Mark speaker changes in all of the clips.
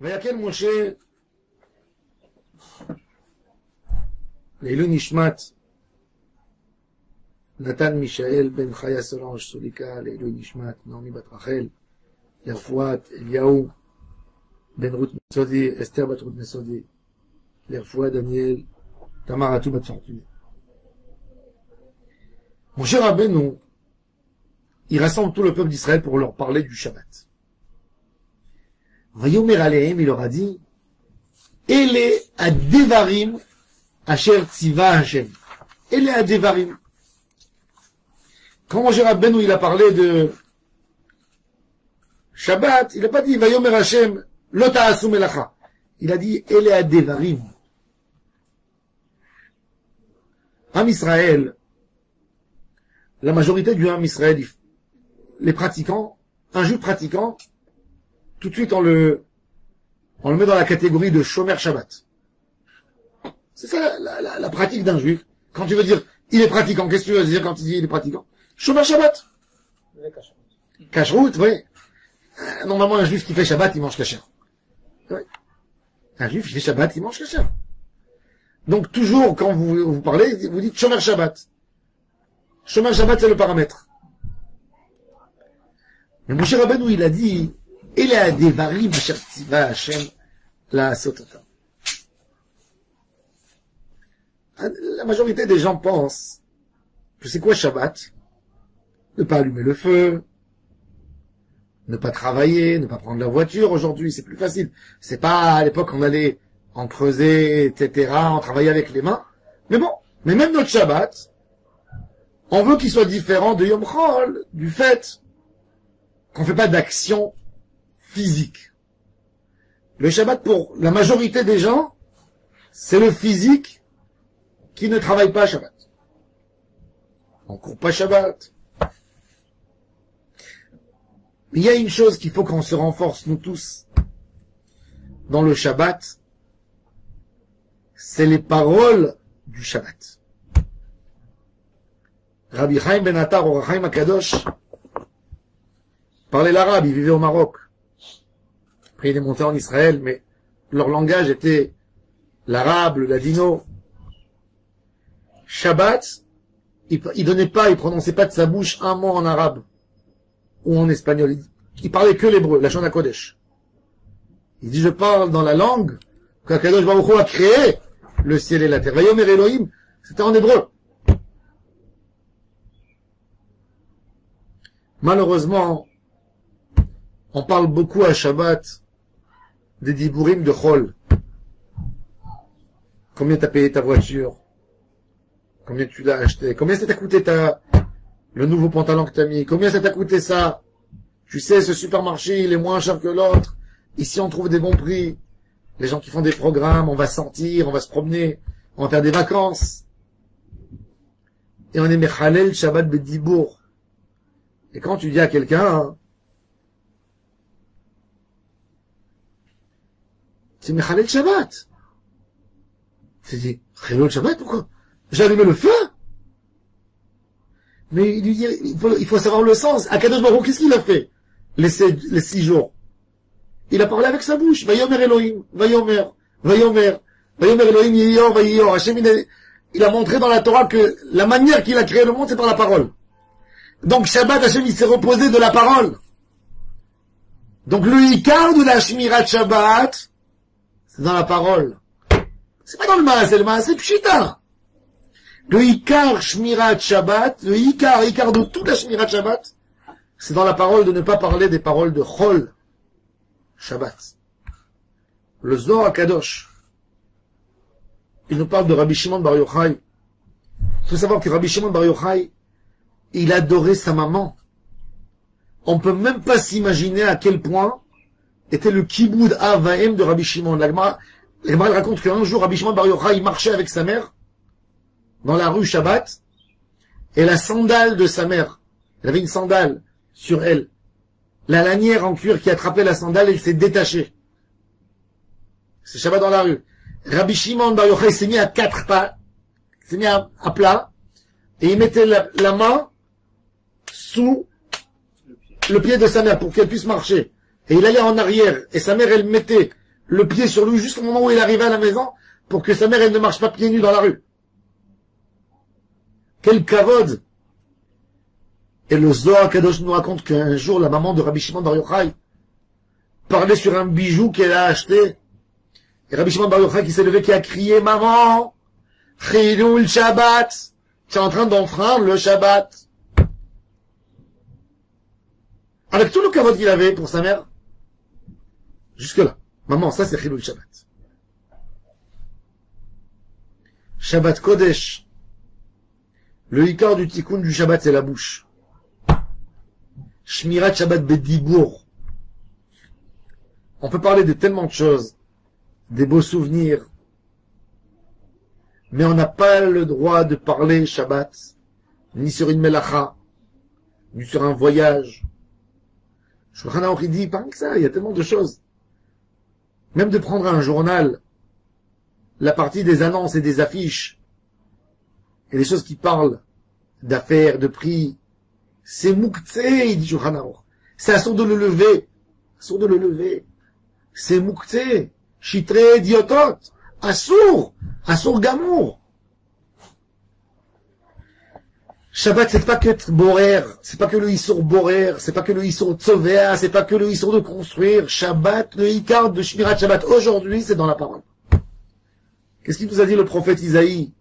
Speaker 1: ויקל משה לעילוי נשמת נתן מישאל בן חיה סולנג' סוליקה, לעילוי נשמת נעמי בת רחל, לרפואת אליהו בן רות מסודי, אסתר בת רות מסודי, לרפואת דניאל, תמר עטו בת פורטונה. Moshe Rabbeinu, il rassemble tout le peuple d'Israël pour leur parler du Shabbat. Vayomer Alehem, il leur a dit, Ele Adevarim Asher Tziva Hashem. Ele Adevarim. Quand Moshe Rabbeinu, il a parlé de Shabbat, il n'a pas dit Vayomer Hashem, Lo ta'asu melacha. Il a dit Ele Adevarim. Am Israël, la majorité du Ham Israël, les pratiquants, un juif pratiquant, tout de suite on le met dans la catégorie de Shomer Shabbat. C'est ça la pratique d'un juif. Quand tu veux dire il est pratiquant, qu'est-ce que tu veux dire quand tu dis il est pratiquant? Shomer Shabbat. Kashrut, oui. Normalement un juif qui fait Shabbat, il mange kasher. Oui. Un juif qui fait Shabbat, il mange kasher. Donc toujours quand vous parlez, vous dites Shomer Shabbat. Shomer Shabbat, c'est le paramètre. Mais Moshe Rabbeinu, il a dit, il a des varim asher tziva Hashem la sotata. La majorité des gens pensent que c'est quoi Shabbat? Ne pas allumer le feu, ne pas travailler, ne pas prendre la voiture. Aujourd'hui, c'est plus facile. C'est pas à l'époque on allait en creuser, etc., on travaillait avec les mains. Mais bon, mais même notre Shabbat, on veut qu'il soit différent de Yom Chol, du fait qu'on ne fait pas d'action physique. Le Shabbat, pour la majorité des gens, c'est le physique qui ne travaille pas Shabbat. On ne court pas Shabbat. Mais il y a une chose qu'il faut qu'on se renforce, nous tous, dans le Shabbat, c'est les paroles du Shabbat. Rabbi Chaim Ben Attar, Or HaChaim HaKadosh, parlait l'arabe, il vivait au Maroc. Après il est monté en Israël, mais leur langage était l'arabe, le ladino. Shabbat, il donnait pas, il prononçait pas de sa bouche un mot en arabe ou en espagnol. Il parlait que l'hébreu, la Shona Kodesh. Il dit, je parle dans la langue qu'Akadosh Baruch Hu a créé le ciel et la terre. Vayomer Elohim, c'était en hébreu. Malheureusement, on parle beaucoup à Shabbat des dibourim de Chol. Combien t'as payé ta voiture? Combien tu l'as acheté? Combien ça t'a coûté le nouveau pantalon que t'as mis? Combien ça t'a coûté ça? Tu sais, ce supermarché, il est moins cher que l'autre. Ici, on trouve des bons prix. Les gens qui font des programmes, on va sortir, on va se promener, on va faire des vacances. Et on est Mechalel Shabbat Bedibour. Et quand tu dis à quelqu'un, c'est Mechalel Shabbat. Tu dis, Mechalel Shabbat, pourquoi? J'ai allumé le feu. Mais il lui dit, il faut savoir le sens. Akadosh Baruch Hu, qu'est-ce qu'il a fait? Les 6 jours. Il a parlé avec sa bouche. Vayomer Elohim, Vayomer, Vayomer, Vayomer Elohim, Yiyor, Vayiyor. Hashem, il a montré dans la Torah que la manière qu'il a créé le monde, c'est par la parole. Donc Shabbat, Hashem, il s'est reposé de la parole. Donc le Ikar de la Shmirat Shabbat, c'est dans la parole. C'est pas dans le Maaseh Pshita. Le Ikar Shmirat Shabbat, le Ikar de toute la Shmirat Shabbat, c'est dans la parole de ne pas parler des paroles de Chol Shabbat. Le Zohar HaKadosh, il nous parle de Rabbi Shimon Bar Yochai. Il faut savoir que Rabbi Shimon Bar Yochai, il adorait sa maman. On peut même pas s'imaginer à quel point était le Kiboud Avaim de Rabbi Shimon. La Gemara raconte qu'un jour, Rabbi Shimon Bar Yochai, il marchait avec sa mère dans la rue Shabbat, et la sandale de sa mère, elle avait une sandale sur elle. La lanière en cuir qui attrapait la sandale, elle s'est détachée. C'est Shabbat dans la rue. Rabbi Shimon Bar Yochai s'est mis à 4 pas, s'est mis à plat, et il mettait la main sous le pied de sa mère pour qu'elle puisse marcher. Et il allait en arrière, et sa mère, elle mettait le pied sur lui jusqu'au moment où il arrivait à la maison pour que sa mère, elle ne marche pas pieds nus dans la rue. Quel kavod! Et le Zohar Kadosh nous raconte qu'un jour, la maman de Rabbi Shimon Bar Yochai parlait sur un bijou qu'elle a acheté. Et Rabbi Shimon Bar Yochai qui s'est levé, qui a crié, maman, Chilul Shabbat, tu es en train d'enfreindre le Shabbat. Avec tout le kavod qu'il avait pour sa mère, jusque-là. Maman, ça c'est Chilul Shabbat. Shabbat Kodesh. Le hikar du tikkun du Shabbat, c'est la bouche. Shmirat Shabbat Bedibour. On peut parler de tellement de choses, des beaux souvenirs, mais on n'a pas le droit de parler Shabbat, ni sur une melacha, ni sur un voyage. Shulchan Aruch dit, pas que ça, il y a tellement de choses. Même de prendre un journal, la partie des annonces et des affiches, et des choses qui parlent d'affaires, de prix, c'est mouktsé, il dit Shulchan Aruch. C'est assourd de le lever. Assourd de le lever. C'est mouktsé. Chitré, diotot. Assourd. Assourd gamour. Shabbat, c'est pas que être borer. C'est pas que le issour borer. C'est pas que le issour tzovéa. C'est pas que le issour de construire. Shabbat, le hikar de Shmirat Shabbat. Aujourd'hui, c'est dans la parole. Qu'est-ce qu'il nous a dit le prophète Isaïe?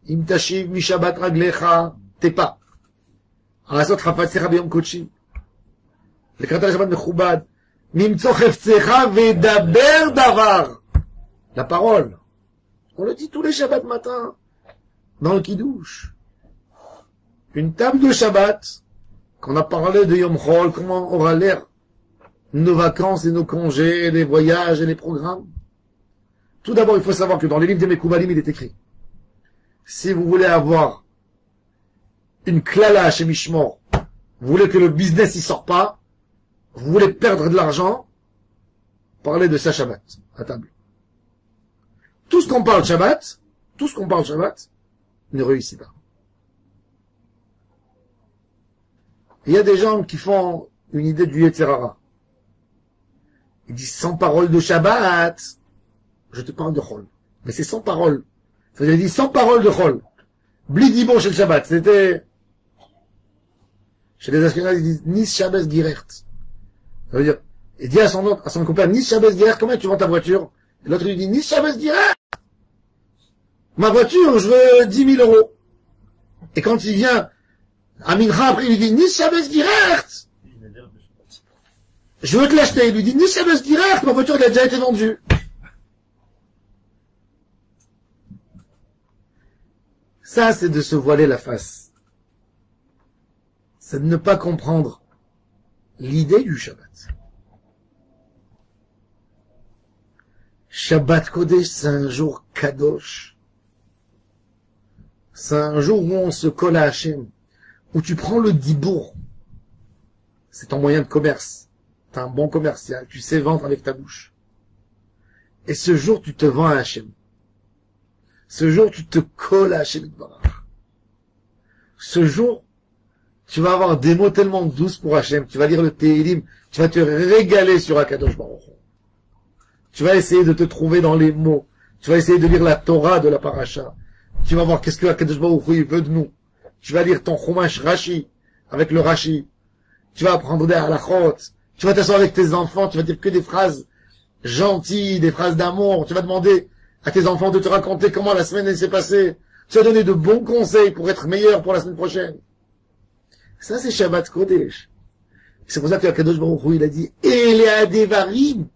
Speaker 1: Im tashiv mi Shabbat raglecha tepa. Arasot chafatzecha beyom kodshi. Lekrat Shabbat mechubad. Mimtso chefzecha vedaber davar. La parole. On le dit tous les Shabbats matin. Dans le Kiddush. Une table de Shabbat. Qu'on a parlé de Yom Chol. Comment aura l'air nos vacances et nos congés, et les voyages et les programmes. Tout d'abord, il faut savoir que dans les livres des Mekoubalim, il est écrit. Si vous voulez avoir une klala chez Mishmor, vous voulez que le business y sort pas, vous voulez perdre de l'argent, parlez de ça Shabbat, à table. Tout ce qu'on parle Shabbat, ne réussit pas. Il y a des gens qui font une idée du Yetzer Hara. Ils disent sans parole de Shabbat, je te parle de Chol. Mais c'est sans parole. C'est-à-dire, il dit sans parole de Chol. Blidibon chez le Shabbat. C'était, chez les Ashkenazes, ils disent Nis Shabbat Girert. Ça veut dire, il dit à son compère, Nis Shabbat Girert, combien tu vends ta voiture? Et l'autre lui dit, Nis Shabbat Girert. Ma voiture, je veux 10 000 euros. Et quand il vient, à Mincha, après, il lui dit, Nis Shabbat Girert. Je veux te l'acheter. Il lui dit, Nis Shabbat Girert, ma voiture, elle a déjà été vendue. Ça, c'est de se voiler la face. C'est de ne pas comprendre l'idée du Shabbat. Shabbat Kodesh, c'est un jour kadosh. C'est un jour où on se colle à Hachem, où tu prends le dibour. C'est ton moyen de commerce. T'es un bon commercial, tu sais vendre avec ta bouche. Et ce jour, tu te vends à Hachem. Ce jour, tu te colles à Hachem Yitbarach. Ce jour, tu vas avoir des mots tellement douces pour Hachem. Tu vas lire le Tehillim. Tu vas te régaler sur Akadosh Baruch Hu. Tu vas essayer de te trouver dans les mots. Tu vas essayer de lire la Torah de la Paracha. Tu vas voir qu'est-ce que Akadosh Baruch Hu veut de nous. Tu vas lire ton Chumash Rashi avec le Rashi. Tu vas apprendre des halachot. Tu vas t'asseoir avec tes enfants. Tu vas dire que des phrases gentilles, des phrases d'amour. Tu vas demander à tes enfants de te raconter comment la semaine s'est passée. Tu vas donner de bons conseils pour être meilleur pour la semaine prochaine. Ça, c'est Shabbat Kodesh. C'est pour ça que Akadosh Baruch Hu, il a dit, Elea Devarim.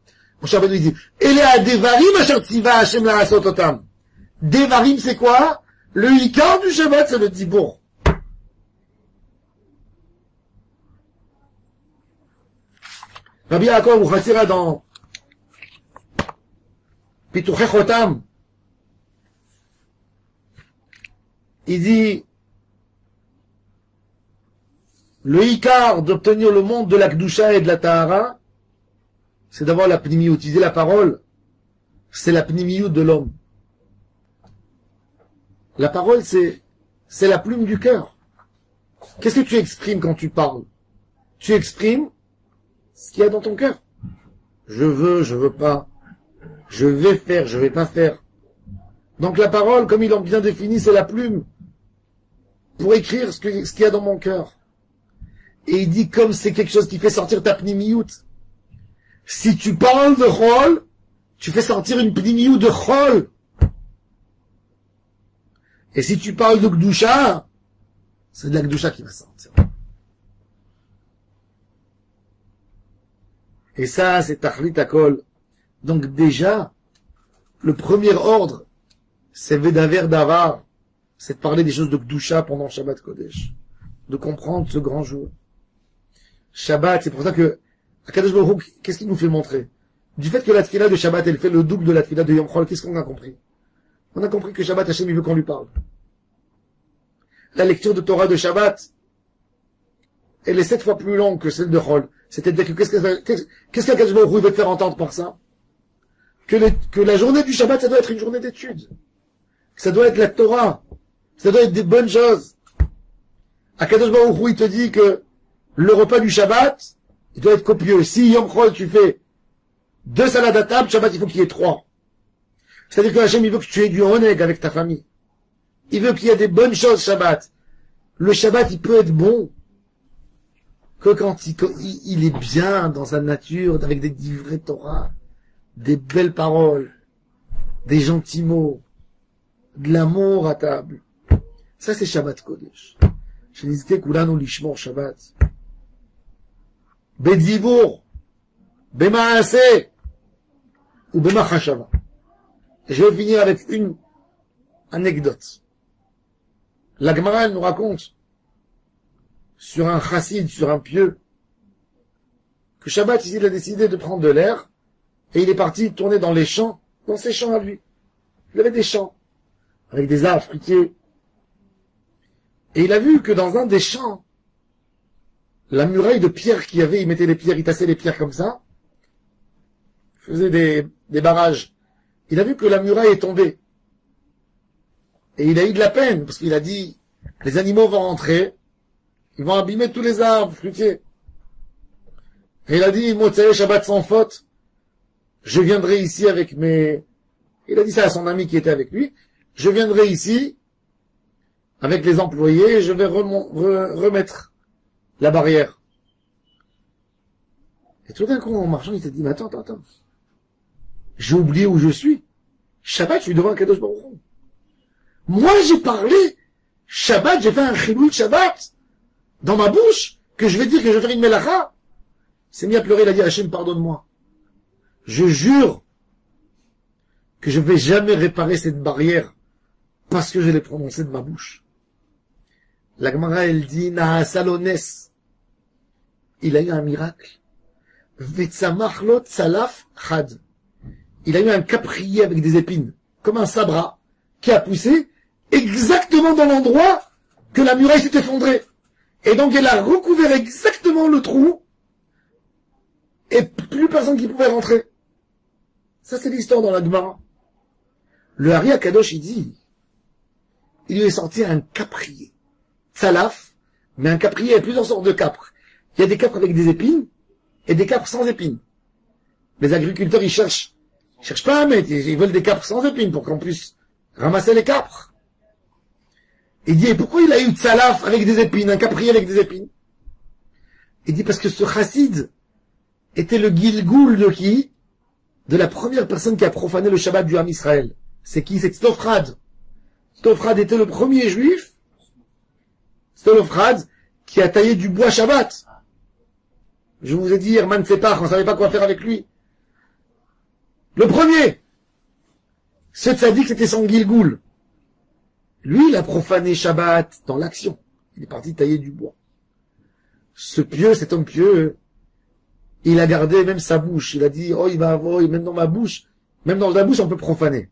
Speaker 1: Mon Shabbat, il dit, Elea Devarim, asher tziva Hashem la'asot otam. Devarim, c'est quoi? Le hikar du Shabbat, c'est le dibour. Rabbi Yaakov Uchatzira dans Pituchei Chotam, il dit, le hikar d'obtenir le monde de la Kedusha et de la Tahara, c'est d'avoir la pnimiyut. Il dit la parole, c'est la pnimiyut de l'homme. La parole, c'est la plume du cœur. Qu'est-ce que tu exprimes quand tu parles? Tu exprimes ce qu'il y a dans ton cœur. Je veux pas. Je vais faire, je vais pas faire. Donc la parole, comme ils l'ont bien défini, c'est la plume pour écrire ce qu'il y a dans mon cœur. Et il dit, comme c'est quelque chose qui fait sortir ta pnimiout. Si tu parles de chol, tu fais sortir une pnimiout de chol. Et si tu parles de gdusha, c'est de la gdusha qui va sortir. Et ça, c'est tachlit hakol. Donc déjà, le premier ordre, c'est vedaver davar, c'est de parler des choses de gdusha pendant Shabbat Kodesh, de comprendre ce grand jour. Shabbat, c'est pour ça que Akadosh Baruch Hu, qu'est-ce qu'il nous fait montrer? Du fait que la tefila de Shabbat, elle fait le double de la tefila de Yom Chol, qu'est-ce qu'on a compris? On a compris que Shabbat, Hashem, il veut qu'on lui parle. La lecture de Torah de Shabbat, elle est 7 fois plus longue que celle de Chol. C'est-à-dire que qu'est-ce qu'Akadosh Baruch Hu veut te faire entendre par ça? Que la journée du Shabbat, ça doit être une journée d'étude. Ça doit être la Torah. Ça doit être des bonnes choses. Akadosh Baruch Hu, il te dit que le repas du Shabbat, il doit être copieux. Si Yom Chol, tu fais 2 salades à table, Shabbat, il faut qu'il y ait 3. C'est-à-dire que Hachem, il veut que tu aies du honeg avec ta famille. Il veut qu'il y ait des bonnes choses Shabbat. Le Shabbat, il peut être bon que quand il est bien dans sa nature, avec des vrais Torah, des belles paroles, des gentils mots, de l'amour à table. Ça, c'est Shabbat Kodesh. Je disais Kulanu lishmor Shabbat. Bedibour, Bemaaseh, ou Bemachashava. Et je vais finir avec une anecdote. La Gemara, elle nous raconte sur un chassid, sur un pieux, que Shabbat, ici, il a décidé de prendre de l'air, et il est parti tourner dans les champs, dans ses champs à lui. Il avait des champs, avec des arbres fruitiers. Et il a vu que dans un des champs, la muraille de pierre qu'il y avait, il mettait les pierres, il tassait les pierres comme ça, faisait des barrages. Il a vu que la muraille est tombée. Et il a eu de la peine, parce qu'il a dit, les animaux vont rentrer, ils vont abîmer tous les arbres fruitiers. Et il a dit, Motsai Shabbat sans faute, je viendrai ici avec mes... Il a dit ça à son ami qui était avec lui, je viendrai ici, avec les employés, je vais remettre la barrière. Et tout d'un coup, en marchant, il s'est dit, mais attends. J'ai oublié où je suis. Shabbat, je suis devant un Kadosh Baruch Hu. Moi, j'ai parlé. Shabbat, j'ai fait un chilul Shabbat. Dans ma bouche, que je vais dire que je vais faire une melacha. Il s'est mis à pleurer, il a dit, Hachem, pardonne-moi. Je jure que je vais jamais réparer cette barrière parce que je l'ai prononcée de ma bouche. La Gemara, elle dit, Naasalones. Il a eu un miracle. Vetsamachlot salaf chad. Il a eu un caprier avec des épines, comme un sabra, qui a poussé exactement dans l'endroit que la muraille s'est effondrée. Et donc elle a recouvert exactement le trou, et plus personne qui pouvait rentrer. Ça, c'est l'histoire dans la Gemara. Le Hari Akadosh, il dit, il lui est sorti un caprier. Salaf, mais un caprier, il y a plusieurs sortes de capres. Il y a des capres avec des épines, et des capres sans épines. Les agriculteurs, ils cherchent pas à mettre, ils veulent des capres sans épines pour qu'on puisse ramasser les capres. Il dit, et pourquoi il a eu Salaf avec des épines, un caprier avec des épines? Il dit, parce que ce chassid était le Gilgoul de qui? De la première personne qui a profané le Shabbat du Ham Israël. C'est qui? C'est Stofrad. Stofrad était le premier juif, Stofrad, qui a taillé du bois Shabbat. Je vous ai dit, Herman Separ, on ne savait pas quoi faire avec lui. Le premier, ce tzaddik, c'était son Gilgoul. Lui, il a profané Shabbat dans l'action. Il est parti tailler du bois. Ce pieux, cet homme pieux, il a gardé même sa bouche. Il a dit, oh, il va avoir, même dans ma bouche, même dans la bouche, on peut profaner.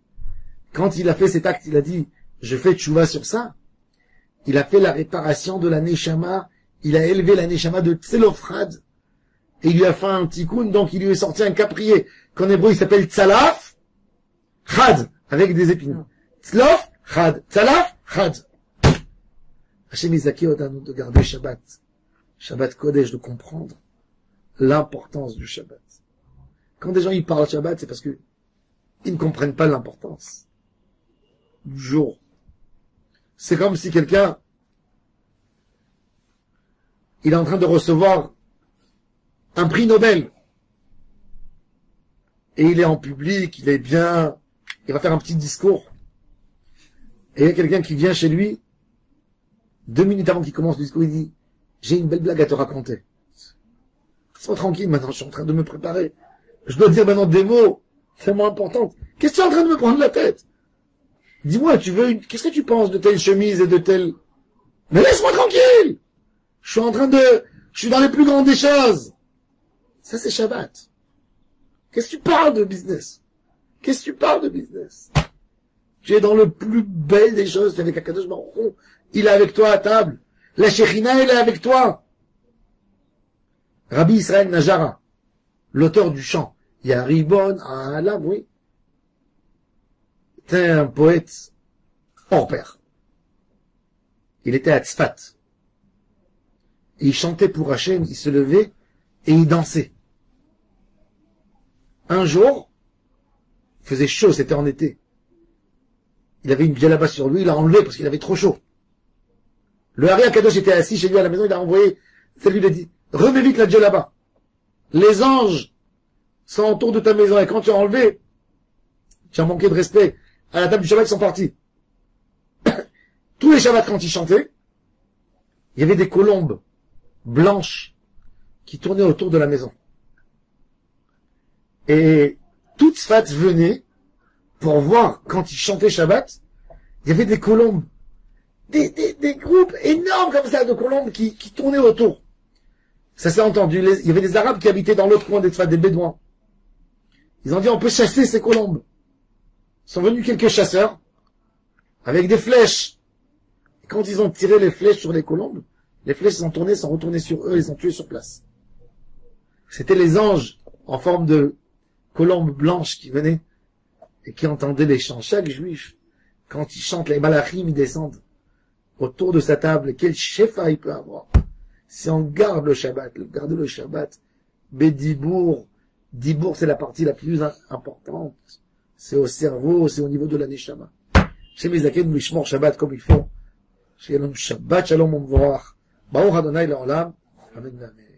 Speaker 1: Quand il a fait cet acte, il a dit, je fais tchouva sur ça. Il a fait la réparation de la Neshama. Il a élevé la Neshama de Tselofrad. Et il lui a fait un tikkun, donc il lui est sorti un caprier, qu'en hébreu il s'appelle Tzalaf, Chad, avec des épines. Tzlof, Chad. Tzalaf, Chad. Hachem Izaki Odanu de garder Shabbat. Shabbat Kodesh, de comprendre l'importance du Shabbat. Quand des gens ils parlent Shabbat, c'est parce que ils ne comprennent pas l'importance du jour. C'est comme si quelqu'un, il est en train de recevoir un prix Nobel. Et il est en public, il est bien, il va faire un petit discours. Et il y a quelqu'un qui vient chez lui, 2 minutes avant qu'il commence le discours, il dit, j'ai une belle blague à te raconter. Sois tranquille maintenant, je suis en train de me préparer. Je dois dire maintenant des mots tellement importants. Qu'est-ce que tu es en train de me prendre la tête? Dis-moi, qu'est-ce que tu penses de telle chemise et de telle... Mais laisse-moi tranquille! Je suis dans les plus grandes des choses. Ça, c'est Shabbat. Qu'est-ce que tu parles de business? Qu'est-ce que tu parles de business? Tu es dans le plus bel des choses. Tu es avec Akadosh Baruch Hu. Il est avec toi à table. La Shekhinah, elle est avec toi. Rabbi Israël Najara, l'auteur du chant, Yaribon Alam, oui. C'était un poète hors pair. Il était à Tzfat. Et il chantait pour Hachem, il se levait et il dansait. Un jour, il faisait chaud, c'était en été. Il avait une djellaba sur lui, il l'a enlevé parce qu'il avait trop chaud. Le Hari Akadosh était assis chez lui à la maison, il a envoyé, ça lui a dit, remets vite la djellaba. Les anges sont autour de ta maison et quand tu as enlevé, tu as manqué de respect. À la table du Shabbat, ils sont partis. Tous les Shabbats, quand ils chantaient, il y avait des colombes blanches qui tournaient autour de la maison. Et toute Tzfat venait pour voir, quand ils chantaient Shabbat, il y avait des colombes, des groupes énormes comme ça de colombes qui tournaient autour. Ça s'est entendu. Il y avait des Arabes qui habitaient dans l'autre coin des Tzfat, des Bédouins. Ils ont dit, on peut chasser ces colombes. Sont venus quelques chasseurs avec des flèches. Et quand ils ont tiré les flèches sur les colombes, les flèches sont retournées sur eux, ils ont tué sur place. C'était les anges en forme de colombes blanches qui venaient et qui entendaient les chants. Chaque juif, quand il chante, les malachim, ils descendent autour de sa table. Quel shefa il peut avoir. Si on garde le Shabbat, Bédibour, Dibour, c'est la partie la plus importante. C'est au cerveau, c'est au niveau de la neshama. Chez Mizaken, nous ishmor Shabbat comme il faut. Chez Shabbat, Shalom, Mvorach. Baruch Adonai Le'olam. Amen, amen.